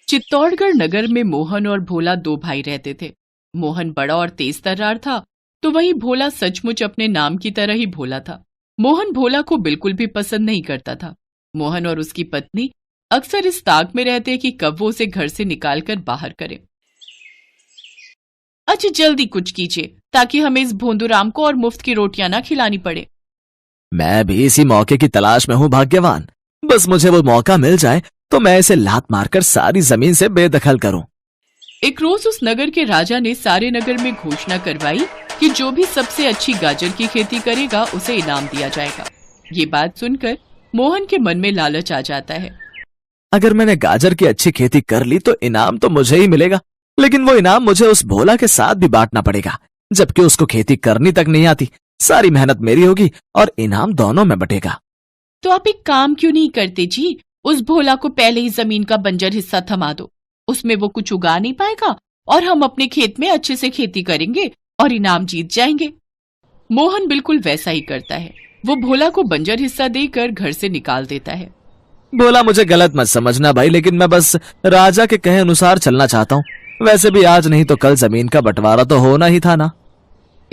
चित्तौड़गढ़ नगर में मोहन और भोला दो भाई रहते थे। मोहन बड़ा और तेज तर्रार था, तो वहीं भोला सचमुच अपने नाम की तरह ही भोला था। मोहन भोला को बिल्कुल भी पसंद नहीं करता था। मोहन और उसकी पत्नी अक्सर इस ताक में रहते कि कब वो उसे घर से निकालकर बाहर करे। अच्छा जल्दी कुछ कीजिए ताकि हमें इस भोंदूराम को और मुफ्त की रोटियां ना खिलानी पड़े। मैं भी इसी मौके की तलाश में हूँ भाग्यवान। बस मुझे वो मौका मिल जाए तो मैं इसे लात मारकर सारी जमीन से बेदखल करूं। एक रोज उस नगर के राजा ने सारे नगर में घोषणा करवाई कि जो भी सबसे अच्छी गाजर की खेती करेगा उसे इनाम दिया जाएगा। ये बात सुनकर मोहन के मन में लालच आ जाता है। अगर मैंने गाजर की अच्छी खेती कर ली तो इनाम तो मुझे ही मिलेगा, लेकिन वो इनाम मुझे उस भोला के साथ भी बांटना पड़ेगा, जबकि उसको खेती करनी तक नहीं आती। सारी मेहनत मेरी होगी और इनाम दोनों में बटेगा। तो आप एक काम क्यों नहीं करते जी, उस भोला को पहले ही जमीन का बंजर हिस्सा थमा दो। उसमें वो कुछ उगा नहीं पाएगा और हम अपने खेत में अच्छे से खेती करेंगे और इनाम जीत जाएंगे। मोहन बिल्कुल वैसा ही करता है। वो भोला को बंजर हिस्सा देकर घर से निकाल देता है। भोला मुझे गलत मत समझना भाई, लेकिन मैं बस राजा के कहे अनुसार चलना चाहता हूँ। वैसे भी आज नहीं तो कल जमीन का बंटवारा तो होना ही था ना।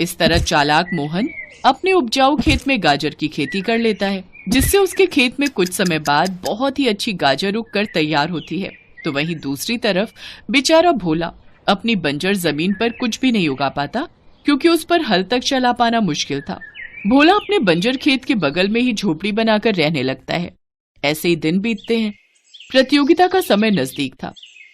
इस तरह चालाक मोहन अपने उपजाऊ खेत में गाजर की खेती कर लेता है, जिससे उसके खेत में कुछ समय बाद बहुत ही अच्छी गाजर उगकर तैयार होती है। तो वहीं दूसरी तरफ बेचारा भोला अपनी बंजर जमीन पर कुछ भी नहीं उगा पाता, क्योंकि उस पर हल तक चला पाना मुश्किल था। भोला अपने बंजर खेत के बगल में ही झोपड़ी बनाकर रहने लगता है। ऐसे ही दिन बीतते हैं। प्रतियोगिता का समय नजदीक था।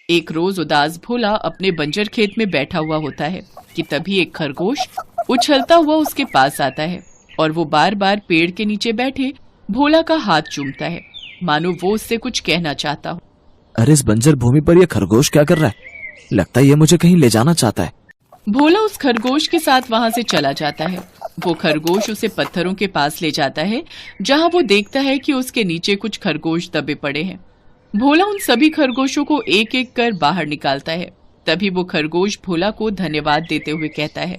एक रोज उदास भोला अपने बंजर खेत में बैठा हुआ होता है कि तभी एक खरगोश उछलता हुआ उसके पास आता है और वो बार बार पेड़ के नीचे बैठे भोला का हाथ चूमता है, मानो वो उससे कुछ कहना चाहता हो। अरे इस बंजर भूमि पर यह खरगोश क्या कर रहा है? लगता है ये मुझे कहीं ले जाना चाहता है। भोला उस खरगोश के साथ वहां से चला जाता है। वो खरगोश उसे पत्थरों के पास ले जाता है, जहां वो देखता है कि उसके नीचे कुछ खरगोश दबे पड़े हैं। भोला उन सभी खरगोशों को एक एक कर बाहर निकालता है। तभी वो खरगोश भोला को धन्यवाद देते हुए कहता है,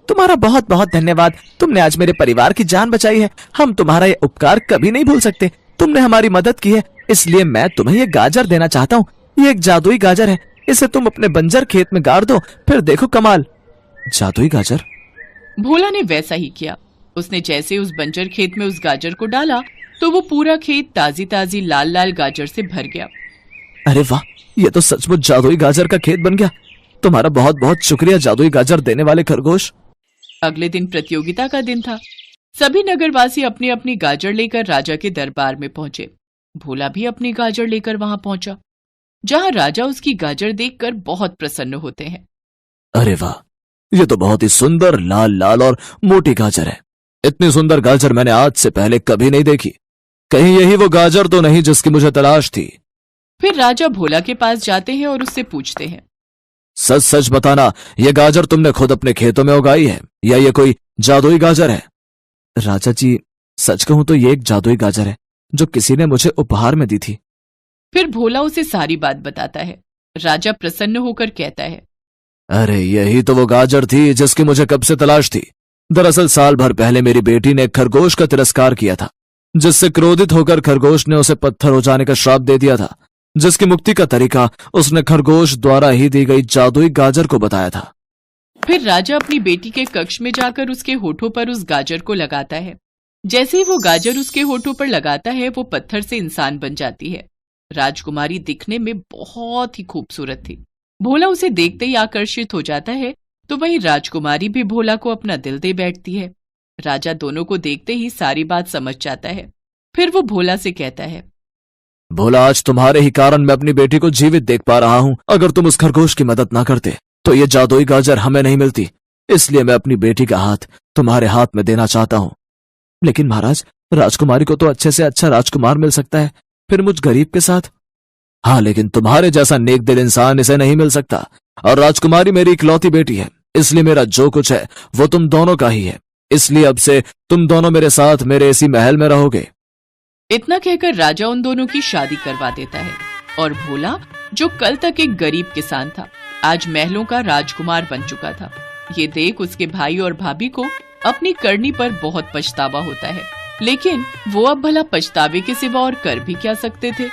तुम्हारा बहुत बहुत धन्यवाद। तुमने आज मेरे परिवार की जान बचाई है। हम तुम्हारा ये उपकार कभी नहीं भूल सकते। तुमने हमारी मदद की है, इसलिए मैं तुम्हें ये गाजर देना चाहता हूँ। ये एक जादुई गाजर है। इसे तुम अपने बंजर खेत में गाड़ दो, फिर देखो कमाल। जादुई गाजर? भोला ने वैसा ही किया। उसने जैसे उस बंजर खेत में उस गाजर को डाला तो वो पूरा खेत ताजी ताजी लाल लाल गाजर से भर गया। अरे वाह, ये तो सचमुच जादुई गाजर का खेत बन गया। तुम्हारा बहुत बहुत शुक्रिया जादुई गाजर देने वाले खरगोश। अगले दिन प्रतियोगिता का दिन था। सभी नगरवासी अपनी अपनी गाजर लेकर राजा के दरबार में पहुंचे। भोला भी अपनी गाजर लेकर वहां पहुंचा, जहां राजा उसकी गाजर देखकर बहुत प्रसन्न होते हैं। अरे वाह, ये तो बहुत ही सुंदर लाल लाल और मोटी गाजर है। इतनी सुंदर गाजर मैंने आज से पहले कभी नहीं देखी। कहीं यही वो गाजर तो नहीं जिसकी मुझे तलाश थी। फिर राजा भोला के पास जाते हैं और उससे पूछते हैं, सच सच बताना, ये गाजर तुमने खुद अपने खेतों में उगाई है या ये कोई जादुई गाजर है? राजा जी, सच कहूं तो ये एक जादुई गाजर है जो किसी ने मुझे उपहार में दी थी। फिर भोला उसे सारी बात बताता है। राजा प्रसन्न होकर कहता है, अरे यही तो वो गाजर थी जिसकी मुझे कब से तलाश थी। दरअसल साल भर पहले मेरी बेटी ने खरगोश का तिरस्कार किया था, जिससे क्रोधित होकर खरगोश ने उसे पत्थर हो जाने का श्राप दे दिया था, जिसकी मुक्ति का तरीका उसने खरगोश द्वारा ही दी गई जादुई गाजर को बताया था। फिर राजा अपनी बेटी के कक्ष में जाकर उसके होठों पर उस गाजर को लगाता है। जैसे ही वो गाजर उसके होठों पर लगाता है, वो पत्थर से इंसान बन जाती है। राजकुमारी दिखने में बहुत ही खूबसूरत थी। भोला उसे देखते ही आकर्षित हो जाता है, तो वहीं राजकुमारी भी भोला को अपना दिल दे बैठती है। राजा दोनों को देखते ही सारी बात समझ जाता है। फिर वो भोला से कहता है, भोला, आज तुम्हारे ही कारण मैं अपनी बेटी को जीवित देख पा रहा हूँ। अगर तुम उस खरगोश की मदद ना करते तो ये जादुई गाजर हमें नहीं मिलती। इसलिए मैं अपनी बेटी का हाथ तुम्हारे हाथ में देना चाहता हूँ। लेकिन महाराज, राजकुमारी को तो अच्छे से अच्छा राजकुमार मिल सकता है, फिर मुझ गरीब के साथ? हाँ, लेकिन तुम्हारे जैसा नेक दिल इंसान इसे नहीं मिल सकता। और राजकुमारी मेरी इकलौती बेटी है, इसलिए मेरा जो कुछ है वो तुम दोनों का ही है। इसलिए अब से तुम दोनों मेरे साथ मेरे इसी महल में रहोगे। इतना कहकर राजा उन दोनों की शादी करवा देता है और भोला, जो कल तक एक गरीब किसान था, आज महलों का राजकुमार बन चुका था। ये देख उसके भाई और भाभी को अपनी करनी पर बहुत पछतावा होता है, लेकिन वो अब भला पछतावे के सिवा और कर भी क्या सकते थे।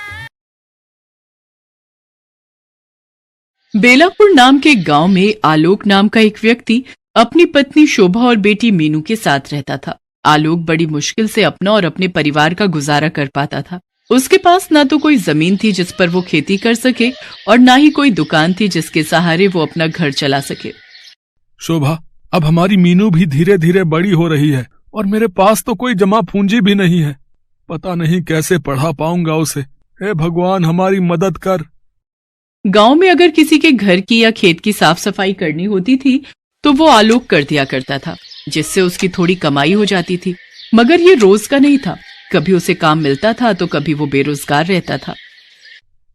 बेलापुर नाम के गांव में आलोक नाम का एक व्यक्ति अपनी पत्नी शोभा और बेटी मीनू के साथ रहता था। आलोक बड़ी मुश्किल से अपना और अपने परिवार का गुजारा कर पाता था। उसके पास ना तो कोई जमीन थी जिस पर वो खेती कर सके और ना ही कोई दुकान थी जिसके सहारे वो अपना घर चला सके। शोभा, अब हमारी मीनू भी धीरे धीरे बड़ी हो रही है और मेरे पास तो कोई जमा पूंजी भी नहीं है। पता नहीं कैसे पढ़ा पाऊंगा उसे। हे भगवान, हमारी मदद कर। गांव में अगर किसी के घर की या खेत की साफ सफाई करनी होती थी तो वो आलोक कर दिया करता था, जिससे उसकी थोड़ी कमाई हो जाती थी। मगर ये रोज का नहीं था, कभी उसे काम मिलता था तो कभी वो बेरोजगार रहता था।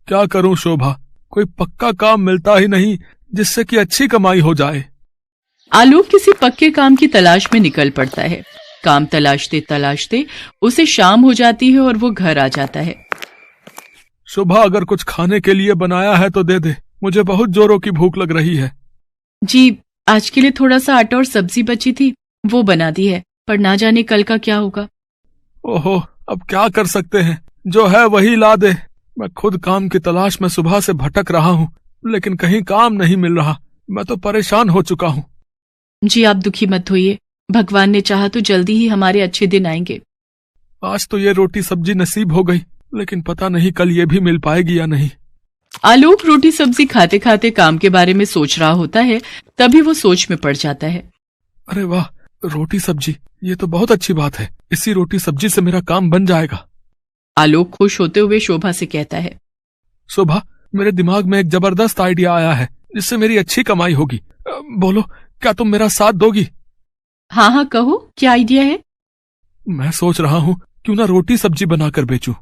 क्या करूं शोभा, कोई पक्का काम मिलता ही नहीं जिससे कि अच्छी कमाई हो जाए। आलोक किसी पक्के काम की तलाश में निकल पड़ता है। काम तलाशते तलाशते उसे शाम हो जाती है और वो घर आ जाता है। शोभा, अगर कुछ खाने के लिए बनाया है तो दे दे, मुझे बहुत जोरों की भूख लग रही है। जी, आज के लिए थोड़ा सा आटा और सब्जी बची थी, वो बना दी है, पर ना जाने कल का क्या होगा। ओहो, अब क्या कर सकते हैं, जो है वही ला दे। मैं खुद काम की तलाश में सुबह से भटक रहा हूँ, लेकिन कहीं काम नहीं मिल रहा। मैं तो परेशान हो चुका हूँ। जी, आप दुखी मत होइए, भगवान ने चाहा तो जल्दी ही हमारे अच्छे दिन आएंगे। आज तो ये रोटी सब्जी नसीब हो गई, लेकिन पता नहीं कल ये भी मिल पाएगी या नहीं। आलोक रोटी सब्जी खाते खाते काम के बारे में सोच रहा होता है, तभी वो सोच में पड़ जाता है। अरे वाह, रोटी सब्जी, ये तो बहुत अच्छी बात है। इसी रोटी सब्जी से मेरा काम बन जाएगा। आलोक खुश होते हुए शोभा से कहता है, शोभा, मेरे दिमाग में एक जबरदस्त आइडिया आया है जिससे मेरी अच्छी कमाई होगी। बोलो, क्या तुम मेरा साथ दोगी? हाँ हाँ, कहो, क्या आइडिया है? मैं सोच रहा हूँ क्यों ना रोटी सब्जी बनाकर बेचूं।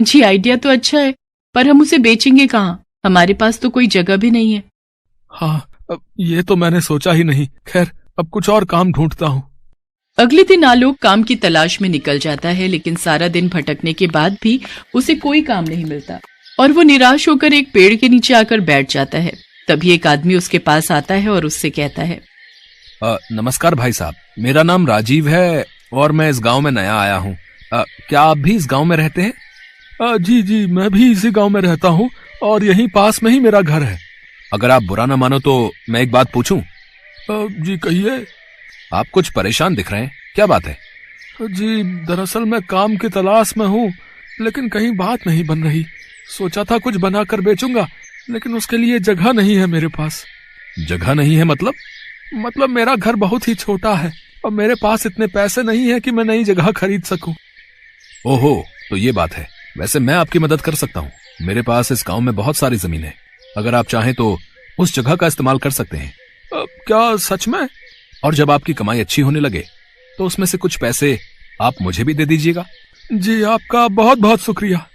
जी, आइडिया तो अच्छा है, पर हम उसे बेचेंगे कहाँ? हमारे पास तो कोई जगह भी नहीं है। हाँ, ये तो मैंने सोचा ही नहीं। खैर, अब कुछ और काम ढूंढता हूँ। अगले दिन आलोक काम की तलाश में निकल जाता है, लेकिन सारा दिन भटकने के बाद भी उसे कोई काम नहीं मिलता और वो निराश होकर एक पेड़ के नीचे आकर बैठ जाता है। तभी एक आदमी उसके पास आता है और उससे कहता है, नमस्कार भाई साहब, मेरा नाम राजीव है और मैं इस गांव में नया आया हूँ। क्या आप भी इस गांव में रहते हैं? जी जी, मैं भी इसी गांव में रहता हूँ और यहीं पास में ही मेरा घर है। अगर आप बुरा न मानो तो मैं एक बात पूछूं? जी कहिए। आप कुछ परेशान दिख रहे हैं, क्या बात है? जी, दरअसल मैं काम की तलाश में हूँ, लेकिन कहीं बात नहीं बन रही। सोचा था कुछ बनाकर बेचूंगा, लेकिन उसके लिए जगह नहीं है मेरे पास। जगह नहीं है मतलब? मतलब मेरा घर बहुत ही छोटा है और मेरे पास इतने पैसे नहीं है कि मैं नई जगह खरीद सकूं। ओहो, तो ये बात है। वैसे मैं आपकी मदद कर सकता हूँ। मेरे पास इस गांव में बहुत सारी जमीन है। अगर आप चाहें तो उस जगह का इस्तेमाल कर सकते हैं। क्या सच में? और जब आपकी कमाई अच्छी होने लगे तो उसमें से कुछ पैसे आप मुझे भी दे दीजिएगा। जी, आपका बहुत बहुत शुक्रिया।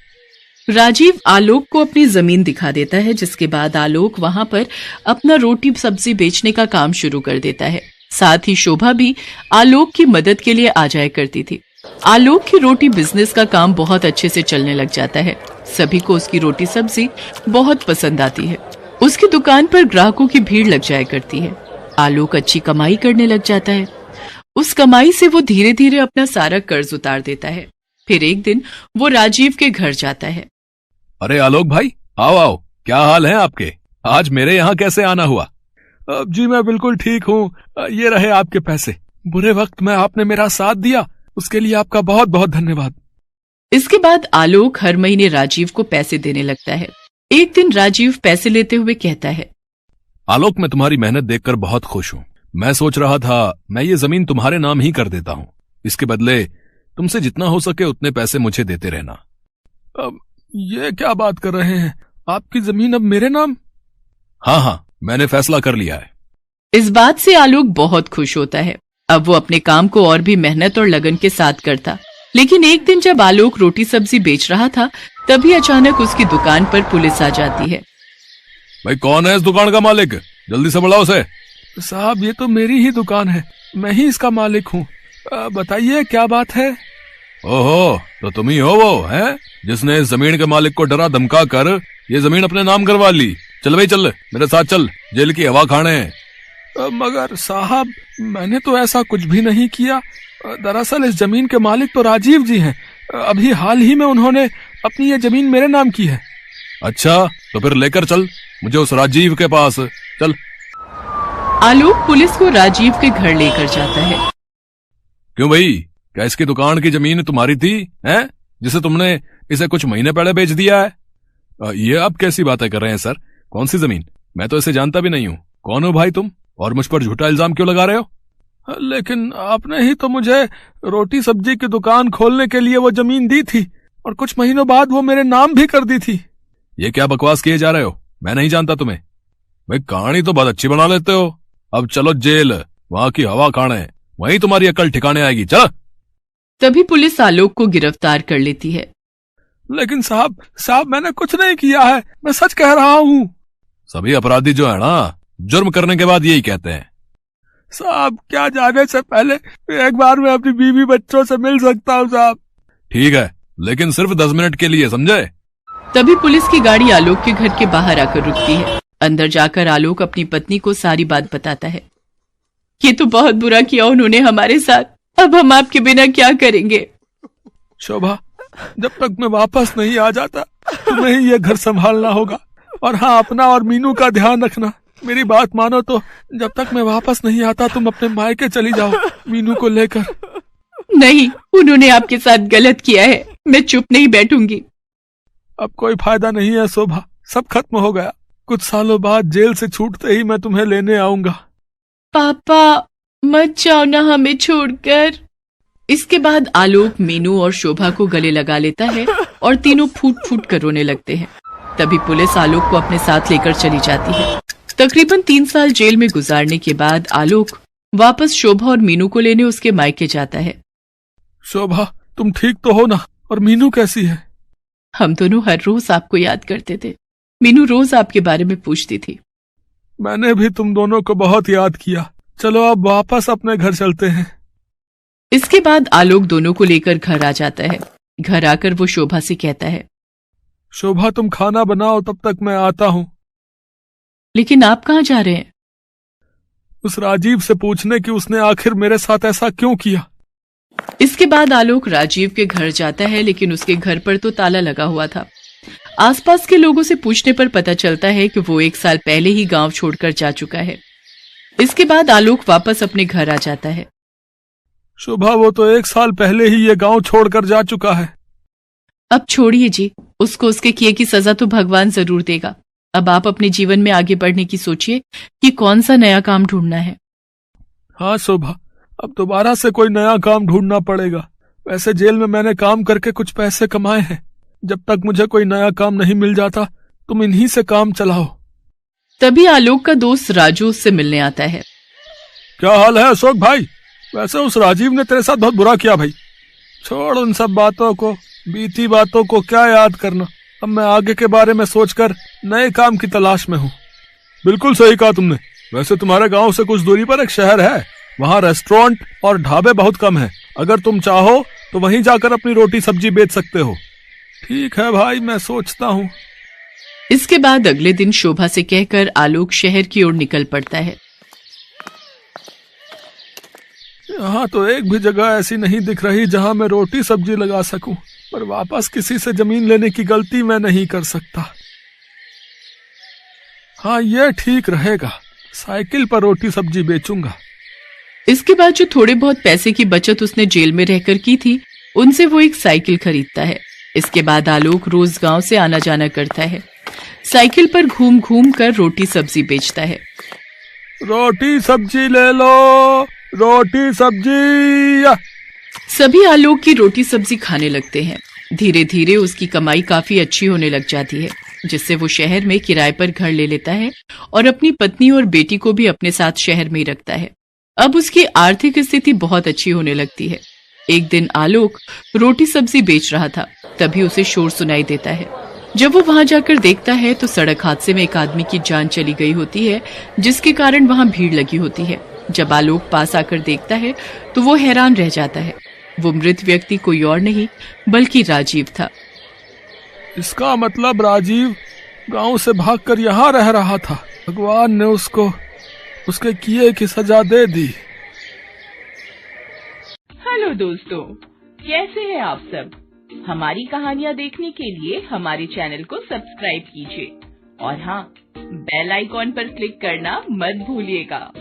राजीव आलोक को अपनी जमीन दिखा देता है, जिसके बाद आलोक वहां पर अपना रोटी सब्जी बेचने का काम शुरू कर देता है। साथ ही शोभा भी आलोक की मदद के लिए आ जाया करती थी। आलोक की रोटी बिजनेस का काम बहुत अच्छे से चलने लग जाता है। सभी को उसकी रोटी सब्जी बहुत पसंद आती है। उसकी दुकान पर ग्राहकों की भीड़ लग जाया करती है। आलोक अच्छी कमाई करने लग जाता है। उस कमाई से वो धीरे धीरे अपना सारा कर्ज उतार देता है। फिर एक दिन वो राजीव के घर जाता है। अरे आलोक भाई, आओ आओ, क्या हाल है आपके? आज मेरे यहाँ कैसे आना हुआ? जी मैं बिल्कुल ठीक हूँ। ये रहे आपके पैसे। बुरे वक्त में आपने मेरा साथ दिया, उसके लिए आपका बहुत बहुत धन्यवाद। इसके बाद आलोक हर महीने राजीव को पैसे देने लगता है। एक दिन राजीव पैसे लेते हुए कहता है, आलोक, मैं तुम्हारी मेहनत देखकर बहुत खुश हूँ। मैं सोच रहा था मैं ये जमीन तुम्हारे नाम ही कर देता हूँ। इसके बदले तुमसे जितना हो सके उतने पैसे मुझे देते रहना। अब ये क्या बात कर रहे हैं? आपकी जमीन अब मेरे नाम? हाँ हाँ, मैंने फैसला कर लिया है। इस बात से आलोक बहुत खुश होता है। अब वो अपने काम को और भी मेहनत और लगन के साथ करता। लेकिन एक दिन जब आलोक रोटी सब्जी बेच रहा था, तभी अचानक उसकी दुकान पर पुलिस आ जाती है। भाई, कौन है इस दुकान का मालिक? जल्दी से बुलाओ उसे। साहब, ये तो मेरी ही दुकान है, मैं ही इसका मालिक हूँ। बताइए क्या बात है? ओहो, तो तुम ही हो वो हैं जिसने इस जमीन के मालिक को डरा धमका कर ये जमीन अपने नाम करवा ली। चल भाई चल, मेरे साथ चल, जेल की हवा खाने। मगर साहब, मैंने तो ऐसा कुछ भी नहीं किया। दरअसल इस जमीन के मालिक तो राजीव जी हैं। अभी हाल ही में उन्होंने अपनी ये जमीन मेरे नाम की है। अच्छा, तो फिर लेकर चल, मुझे उस राजीव के पास चल। आलोक पुलिस को राजीव के घर लेकर जाता है। क्यों भाई, क्या इसकी दुकान की जमीन तुम्हारी थी, हैं, जिसे तुमने इसे कुछ महीने पहले बेच दिया है? ये आप कैसी बातें कर रहे हैं सर? कौन सी जमीन? मैं तो इसे जानता भी नहीं हूँ। कौन हो भाई तुम, और मुझ पर झूठा इल्जाम क्यों लगा रहे हो? लेकिन आपने ही तो मुझे रोटी सब्जी की दुकान खोलने के लिए वो जमीन दी थी, और कुछ महीनों बाद वो मेरे नाम भी कर दी थी। ये क्या बकवास किए जा रहे हो? मैं नहीं जानता तुम्हें। भाई कहानी तो बहुत अच्छी बना लेते हो। अब चलो जेल, वहां की हवा खाने, वहीं तुम्हारी अकल ठिकाने आएगी। चल। तभी पुलिस आलोक को गिरफ्तार कर लेती है। लेकिन साहब मैंने कुछ नहीं किया है, मैं सच कह रहा हूँ। सभी अपराधी जो है ना, जुर्म करने के बाद यही कहते हैं। साहब, क्या जाने से पहले एक बार मैं अपनी बीवी बच्चों से मिल सकता हूँ साहब? ठीक है, लेकिन सिर्फ 10 मिनट के लिए, समझे? तभी पुलिस की गाड़ी आलोक के घर के बाहर आकर रुकती है। अंदर जाकर आलोक अपनी पत्नी को सारी बात बताता है। ये तो बहुत बुरा किया उन्होंने हमारे साथ, अब हम आपके बिना क्या करेंगे? शोभा, जब तक मैं वापस नहीं आ जाता तुम्हें ही ये घर संभालना होगा। और हाँ, अपना और मीनू का ध्यान रखना। मेरी बात मानो तो जब तक मैं वापस नहीं आता तुम अपने मायके चली जाओ मीनू को लेकर। नहीं, उन्होंने आपके साथ गलत किया है, मैं चुप नहीं बैठूंगी। अब कोई फायदा नहीं है शोभा, सब खत्म हो गया। कुछ सालों बाद जेल से छूटते ही मैं तुम्हें लेने आऊंगा। पापा मत जाओ ना हमें छोड़कर। इसके बाद आलोक मीनू और शोभा को गले लगा लेता है और तीनों फूट फूट कर रोने लगते हैं। तभी पुलिस आलोक को अपने साथ लेकर चली जाती है। तकरीबन 3 साल जेल में गुजारने के बाद आलोक वापस शोभा और मीनू को लेने उसके मायके जाता है। शोभा, तुम ठीक तो हो ना? और मीनू कैसी है? हम दोनों हर रोज आपको याद करते थे। मीनू रोज आपके बारे में पूछती थी। मैंने भी तुम दोनों को बहुत याद किया। चलो अब वापस अपने घर चलते हैं। इसके बाद आलोक दोनों को लेकर घर आ जाता है। घर आकर वो शोभा से कहता है, शोभा तुम खाना बनाओ, तब तक मैं आता हूँ। लेकिन आप कहाँ जा रहे हैं? उस राजीव से पूछने कि उसने आखिर मेरे साथ ऐसा क्यों किया। इसके बाद आलोक राजीव के घर जाता है, लेकिन उसके घर पर तो ताला लगा हुआ था। आसपास के लोगों से पूछने पर पता चलता है कि वो 1 साल पहले ही गांव छोड़कर जा चुका है। इसके बाद आलोक वापस अपने घर आ जाता है। शोभा, वो तो 1 साल पहले ही ये गांव छोड़कर जा चुका है। अब छोड़िए जी, उसको उसके किए की सजा तो भगवान जरूर देगा। अब आप अपने जीवन में आगे बढ़ने की सोचिए कि कौन सा नया काम ढूंढना है। हाँ शोभा, अब दोबारा से कोई नया काम ढूंढना पड़ेगा। वैसे जेल में मैंने काम करके कुछ पैसे कमाए हैं। जब तक मुझे कोई नया काम नहीं मिल जाता तुम इन्हीं से काम चलाओ। तभी आलोक का दोस्त राजू उससे मिलने आता है। क्या हाल है अशोक भाई? वैसे उस राजीव ने तेरे साथ बहुत बुरा किया भाई। छोड़ उन सब बातों को, बीती बातों को क्या याद करना। अब मैं आगे के बारे में सोचकर नए काम की तलाश में हूँ। बिल्कुल सही कहा तुमने। वैसे तुम्हारे गांव से कुछ दूरी पर एक शहर है, वहाँ रेस्टोरेंट और ढाबे बहुत कम हैं। अगर तुम चाहो तो वहीं जाकर अपनी रोटी सब्जी बेच सकते हो। ठीक है भाई, मैं सोचता हूँ। इसके बाद अगले दिन शोभा से कहकर आलोक शहर की ओर निकल पड़ता है। यहाँ तो एक भी जगह ऐसी नहीं दिख रही जहाँ मैं रोटी सब्जी लगा सकूं, पर वापस किसी से जमीन लेने की गलती मैं नहीं कर सकता। हाँ, ये ठीक रहेगा, साइकिल पर रोटी सब्जी बेचूंगा। इसके बाद जो थोड़े बहुत पैसे की बचत उसने जेल में रहकर की थी, उनसे वो एक साइकिल खरीदता है। इसके बाद आलोक रोज गांव से आना जाना करता है। साइकिल पर घूम घूम कर रोटी सब्जी बेचता है। रोटी सब्जी ले लो, रोटी सब्जी। सभी आलोक की रोटी सब्जी खाने लगते हैं। धीरे धीरे उसकी कमाई काफी अच्छी होने लग जाती है, जिससे वो शहर में किराए पर घर ले लेता है और अपनी पत्नी और बेटी को भी अपने साथ शहर में ही रखता है। अब उसकी आर्थिक स्थिति बहुत अच्छी होने लगती है। एक दिन आलोक रोटी सब्जी बेच रहा था, तभी उसे शोर सुनाई देता है। जब वो वहां जाकर देखता है तो सड़क हादसे में एक आदमी की जान चली गई होती है, जिसके कारण वहां भीड़ लगी होती है। जब आलोक पास आकर देखता है तो वो हैरान रह जाता है। वो मृत व्यक्ति कोई और नहीं बल्कि राजीव था। इसका मतलब राजीव गांव से भागकर यहाँ रह रहा था। भगवान ने उसको उसके किए की सजा दे दी। हेलो दोस्तों, कैसे हैं आप सब? हमारी कहानियाँ देखने के लिए हमारे चैनल को सब्सक्राइब कीजिए और हाँ, बेल आइकॉन पर क्लिक करना मत भूलिएगा।